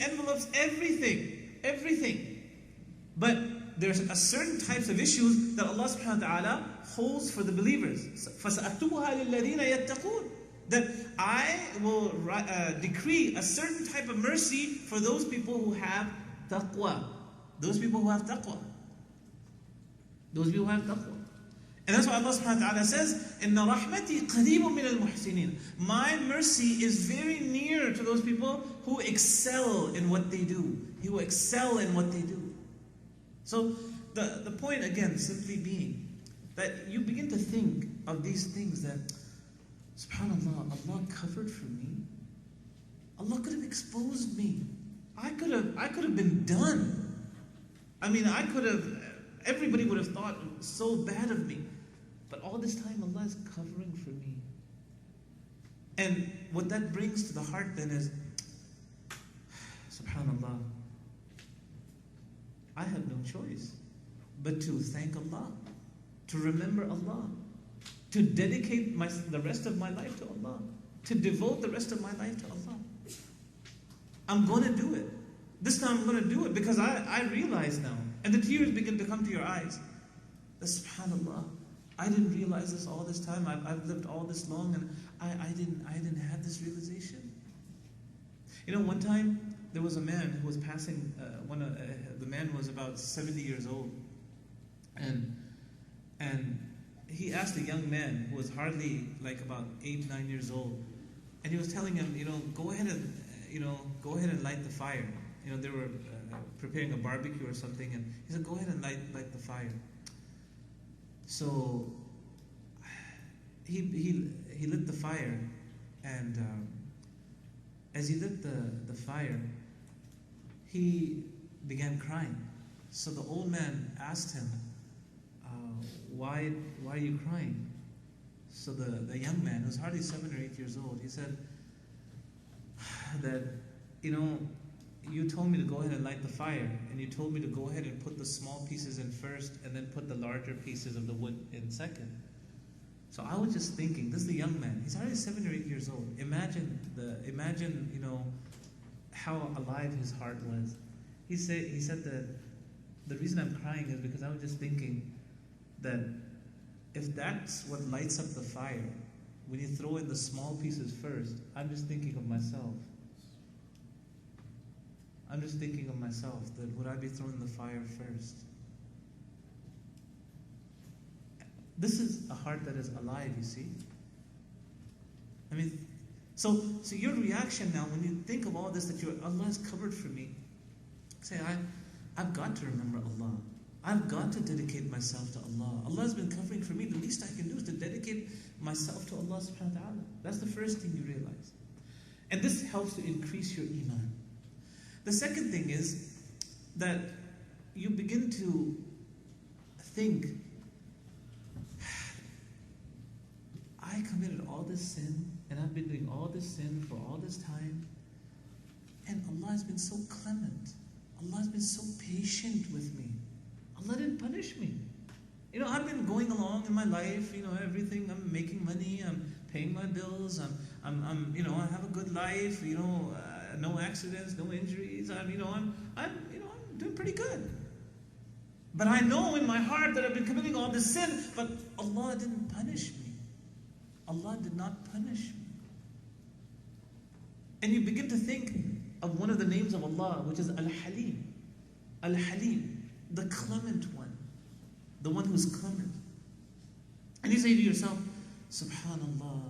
mercy envelopes everything. Everything. But there's a certain types of issues that Allah subhanahu wa ta'ala holds for the believers. فَسَأَكْتُبُهَا لِلَّذِينَ يَتَّقُونَ. That I will decree a certain type of mercy for those people who have taqwa. Those people who have taqwa. Those people who have taqwa. And that's why Allah subhanahu wa ta'ala says, إِنَّ رَحْمَتِي قَرِيبٌ مِّنَ الْمُحْسِنِينَ. My mercy is very near to those people who excel in what they do. Who excel in what they do. So the point again simply being that you begin to think of these things that, subhanAllah, Allah covered for me. Allah could have exposed me. I could have been done. I mean, everybody would have thought so bad of me. But all this time Allah is covering for me. And what that brings to the heart then is, subhanAllah, I have no choice but to thank Allah, to remember Allah, to dedicate the rest of my life to Allah, to devote the rest of my life to Allah. I'm going to do it. This time I'm going to do it because I realize now, and the tears begin to come to your eyes, that subhanAllah, I didn't realize this all this time. I've lived all this long and I didn't have this realization. You know, one time there was a man who was passing, the man was about 70 years old, and he asked a young man who was hardly like about 8, 9 years old, and he was telling him, go ahead and light the fire. They were preparing a barbecue or something, and he said, go ahead and light the fire. So he lit the fire, and as he lit the fire, he began crying. So the old man asked him, why are you crying? So the young man, who was hardly 7 or 8 years old, he said that, you told me to go ahead and light the fire, and you told me to go ahead and put the small pieces in first, and then put the larger pieces of the wood in second. So I was just thinking, this is the young man. He's already 7 or 8 years old. Imagine how alive his heart was. He said that the reason I'm crying is because I was just thinking that if that's what lights up the fire, when you throw in the small pieces first, I'm just thinking of myself. I'm just thinking of myself, that would I be thrown in the fire first? This is a heart that is alive, you see. I mean, so your reaction now, when you think of all this, that Allah has covered for me, say, I've got to remember Allah. I've got to dedicate myself to Allah. Allah has been covering for me. The least I can do is to dedicate myself to Allah subhanahu wa ta'ala. That's the first thing you realize. And this helps to increase your iman. The second thing is that you begin to think, I committed all this sin, and I've been doing all this sin for all this time, and Allah has been so clement. Allah has been so patient with me. Allah didn't punish me. I've been going along in my life, everything. I'm making money, I'm paying my bills, I have a good life, no accidents, no injuries. I'm doing pretty good. But I know in my heart that I've been committing all this sin, but Allah didn't punish me. Allah did not punish me. And you begin to think of one of the names of Allah, which is Al-Halim. Al-Halim, the clement one, the one who is clement. And you say to yourself, subhanAllah,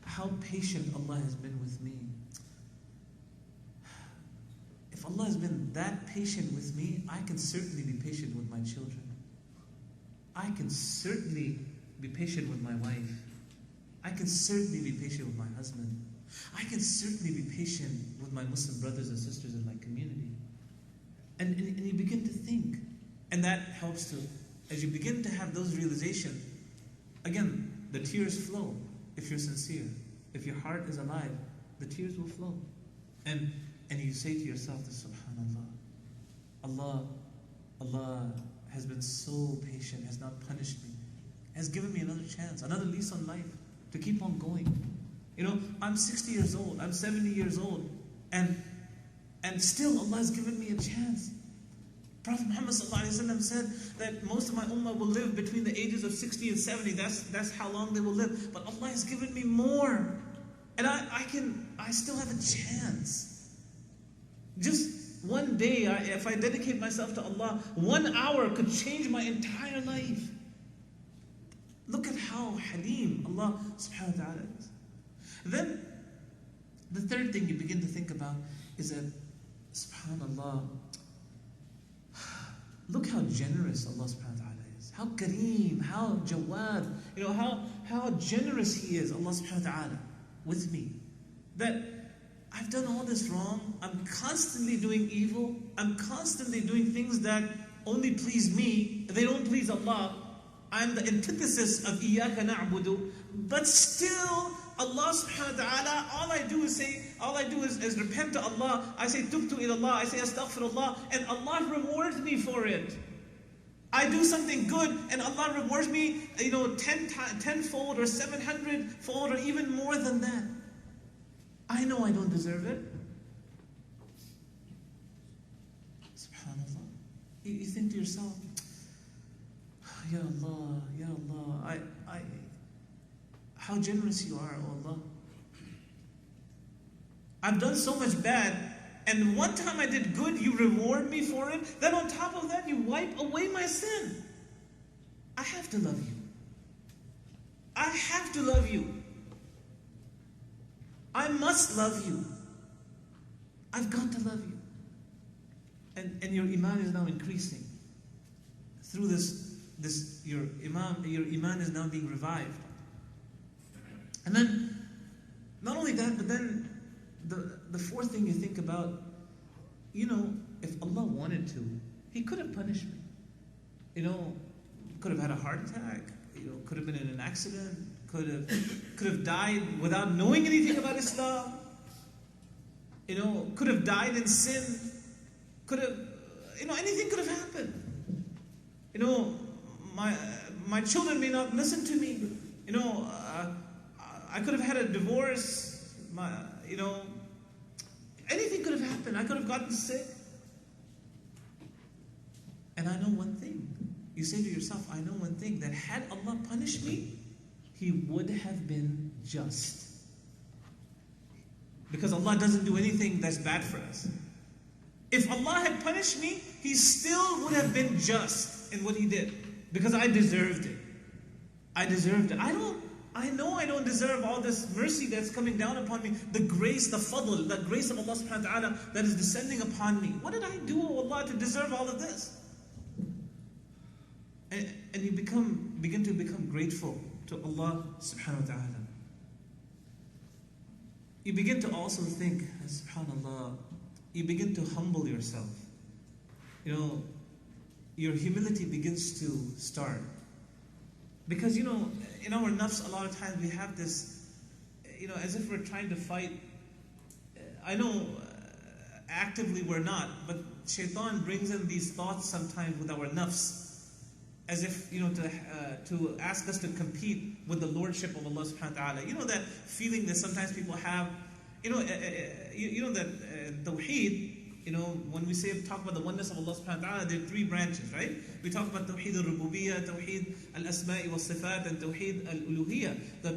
how patient Allah has been with me. If Allah has been that patient with me, I can certainly be patient with my children. I can certainly be patient with my wife. I can certainly be patient with my husband. I can certainly be patient with my Muslim brothers and sisters in my community. And you begin to think. And that helps to, as you begin to have those realizations, again, the tears flow if you're sincere. If your heart is alive, the tears will flow. And you say to yourself, subhanAllah, Allah has been so patient, has not punished me, has given me another chance, another lease on life to keep on going. I'm 60 years old, I'm 70 years old, And still Allah has given me a chance. Prophet Muhammad ﷺ said that most of my ummah will live between the ages of 60 and 70. That's how long they will live. But Allah has given me more. And I still have a chance. Just one day, if I dedicate myself to Allah, 1 hour could change my entire life. Look at how Halim Allah subhanahu wa ta'ala is. Then, the third thing you begin to think about is that, subhanallah, look how generous Allah subhanahu wa ta'ala is. How kareem, how jawad, how generous He is, Allah subhanahu wa ta'ala, with me. That I've done all this wrong, I'm constantly doing evil, I'm constantly doing things that only please me, they don't please Allah. I'm the antithesis of Iyaka na'budu, but still Allah subhanahu wa ta'ala, all I do is repent to Allah. I say tubtu ilallah, I say astaghfirullah, and Allah rewards me for it. I do something good and Allah rewards me, 10-fold or 700-fold or even more than that. I know I don't deserve it. Subhanallah. You think to yourself, Ya Allah, how generous you are, oh Allah. I've done so much bad, and one time I did good, you reward me for it. Then on top of that, you wipe away my sin. I have to love you. I have to love you. I must love you. I've got to love you. And your iman is now increasing. Through your iman is now being revived. And then, not only that, but then the fourth thing you think about, if Allah wanted to, He could have punished me. Could have had a heart attack, could have been in an accident, could have died without knowing anything about Islam, could have died in sin, could have, anything could have happened. My children may not listen to me, I could have had a divorce, anything could have happened. I could have gotten sick. And I know one thing. You say to yourself, I know one thing, that had Allah punished me, He would have been just. Because Allah doesn't do anything that's bad for us. If Allah had punished me, He still would have been just in what He did. Because I deserved it. I deserved it. I know I don't deserve all this mercy that's coming down upon me. The grace, the fadl, the grace of Allah subhanahu wa ta'ala that is descending upon me. What did I do, O Allah, to deserve all of this? And you begin to become grateful to Allah subhanahu wa ta'ala. You begin to also think, subhanallah, you begin to humble yourself. Your humility begins to start. Because, in our nafs, a lot of times we have this, as if we're trying to fight. I know actively we're not, but shaitan brings in these thoughts sometimes with our nafs. As if, to ask us to compete with the lordship of Allah subhanahu wa ta'ala. That feeling that sometimes people have, that tawheed, when we talk about the oneness of Allah subhanahu wa ta'ala, there are three branches, right? We talk about tawheed al-rububiyyah, tawheed al-asma'i wa-sifat, and tawheed al-uluhiyyah. The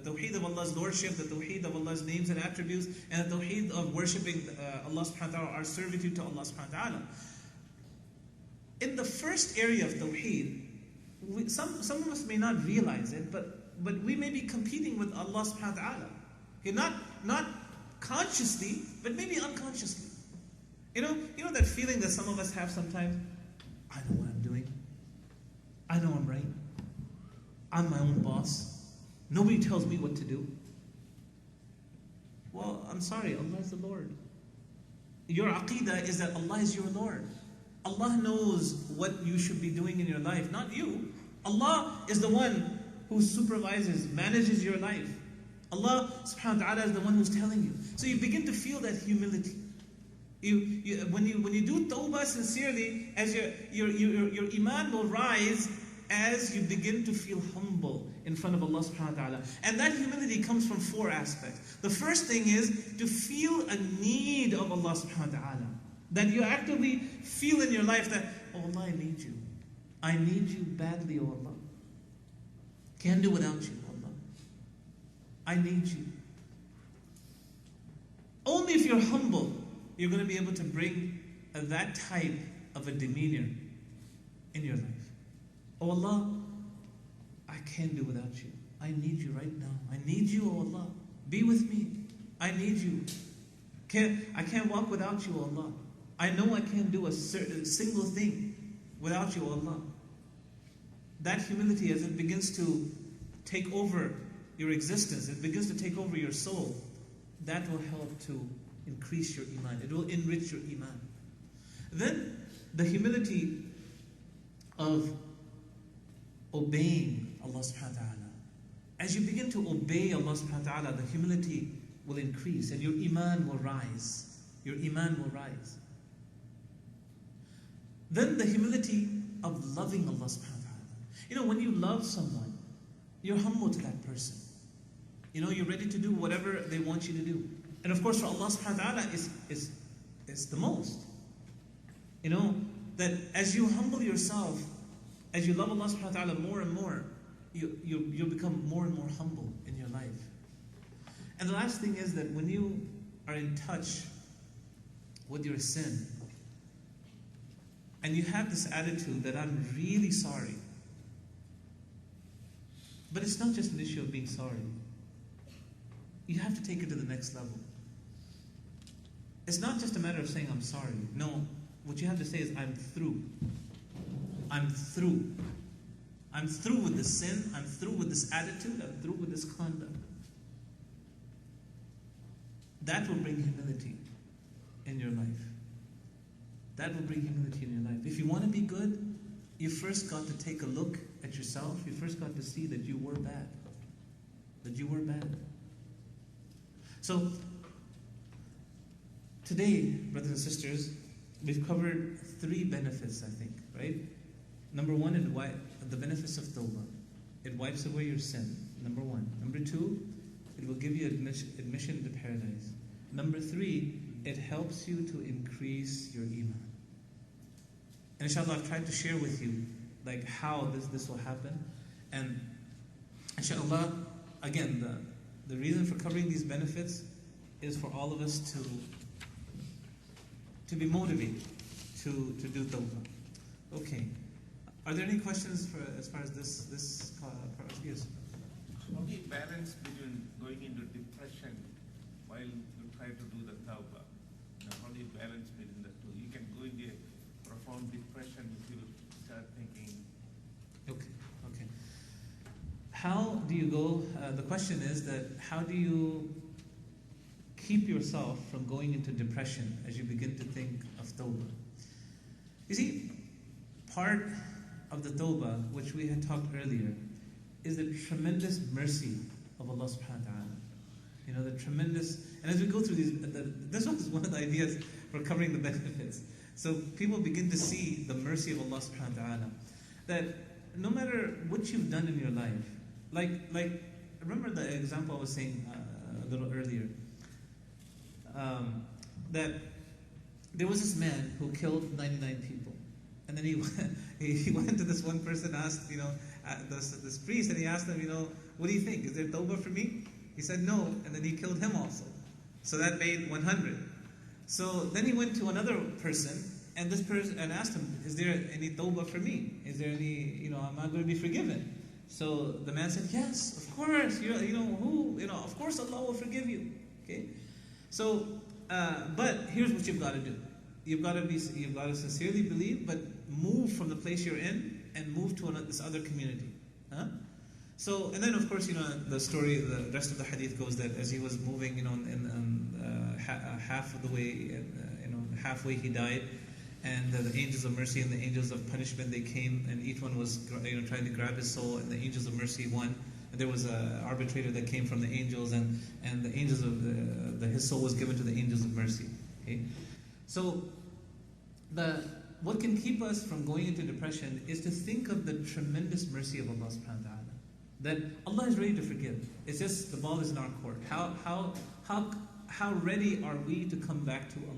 tawheed of Allah's lordship, the tawheed of Allah's names and attributes, and the tawheed of worshipping Allah subhanahu wa ta'ala, our servitude to Allah subhanahu wa ta'ala. In the first area of tawheed, some of us may not realize it, but we may be competing with Allah subhanahu wa ta'ala. Okay, not consciously, but maybe unconsciously. That feeling that some of us have sometimes. I know what I'm doing. I know I'm right. I'm my own boss. Nobody tells me what to do. Well, I'm sorry, Allah is the Lord. Your aqeedah is that Allah is your Lord. Allah knows what you should be doing in your life, not you. Allah is the one who supervises, manages your life. Allah subhanahu wa ta'ala is the one who's telling you. So you begin to feel that humility. When you do tawbah sincerely, as your iman will rise as you begin to feel humble in front of Allah subhanahu wa ta'ala. And that humility comes from four aspects. The first thing is to feel a need of Allah subhanahu wa ta'ala. That you actively feel in your life that, oh Allah, I need you. I need you badly, oh Allah. Can't do without you, Allah. I need you. Only if you're humble, you're going to be able to bring that type of a demeanor in your life. Oh Allah, I can't do without you. I need you right now. I need you, oh Allah. Be with me. I need you. I can't walk without you, oh Allah. I know I can't do a single thing without you, oh Allah. That humility, as it begins to take over your existence, it begins to take over your soul, that will help to increase your iman. It will enrich your iman. Then the humility of obeying Allah subhanahu wa ta'ala. As you begin to obey Allah subhanahu wa ta'ala, the humility will increase and your iman will rise. Your iman will rise. Then the humility of loving Allah subhanahu wa ta'ala. When you love someone, you're humble to that person. You're ready to do whatever they want you to do. And of course for Allah subhanahu wa ta'ala is the most. That as you humble yourself, as you love Allah subhanahu wa ta'ala more and more, you'll become more and more humble in your life. And the last thing is that when you are in touch with your sin, and you have this attitude that I'm really sorry. But it's not just an issue of being sorry. You have to take it to the next level. It's not just a matter of saying I'm sorry. No, what you have to say is I'm through. I'm through. I'm through with the sin. I'm through with this attitude. I'm through with this conduct. That will bring humility in your life. That will bring humility in your life. If you want to be good, you first got to take a look at yourself. You first got to see that you were bad. That you were bad. So, today, brothers and sisters, we've covered 3 benefits, I think, right? Number 1, the benefits of Tawbah. It wipes away your sin, number 1. Number 2, it will give you admission into paradise. Number 3, it helps you to increase your iman. And inshallah, I've tried to share with you how this will happen. And inshallah, again, the reason for covering these benefits is for all of us to be motivated to do Tawbah. Okay. Are there any questions as far as this part? Yes. How do you balance between going into depression while you try to do the Tawbah? How do you balance between the two? You can go into a profound depression if you start thinking. Okay. How do you go? The question is that how do you keep yourself from going into depression as you begin to think of Tawbah? You see, part of the Tawbah, which we had talked earlier, is the tremendous mercy of Allah subhanahu wa ta'ala. The tremendous, and as we go through these, this one is one of the ideas for covering the benefits. So people begin to see the mercy of Allah subhanahu wa ta'ala. That no matter what you've done in your life, like remember the example I was saying a little earlier, that there was this man who killed 99 people. And then he went to this one person, asked, this priest, and he asked him, what do you think? Is there tawbah for me? He said no, and then he killed him also. So that made 100. So then he went to another person, and this person asked him, is there any tawbah for me? Is there any, am I going to be forgiven? So the man said, yes, of course. Of course Allah will forgive you. Okay. So, but here's what you've got to do. You've got to sincerely believe, but move from the place you're in and move to this other community. So, and then of course, the story, the rest of the hadith goes that as he was moving, half of the way, halfway he died, and the angels of mercy and the angels of punishment, they came, and each one was trying to grab his soul, and the angels of mercy won. And there was an arbitrator that came from the angels, and the angels of his soul was given to the angels of mercy. Okay, so what can keep us from going into depression is to think of the tremendous mercy of Allah subhanahu wa ta'ala. that Allah is ready to forgive. It's just the ball is in our court. How ready are we to come back to Allah?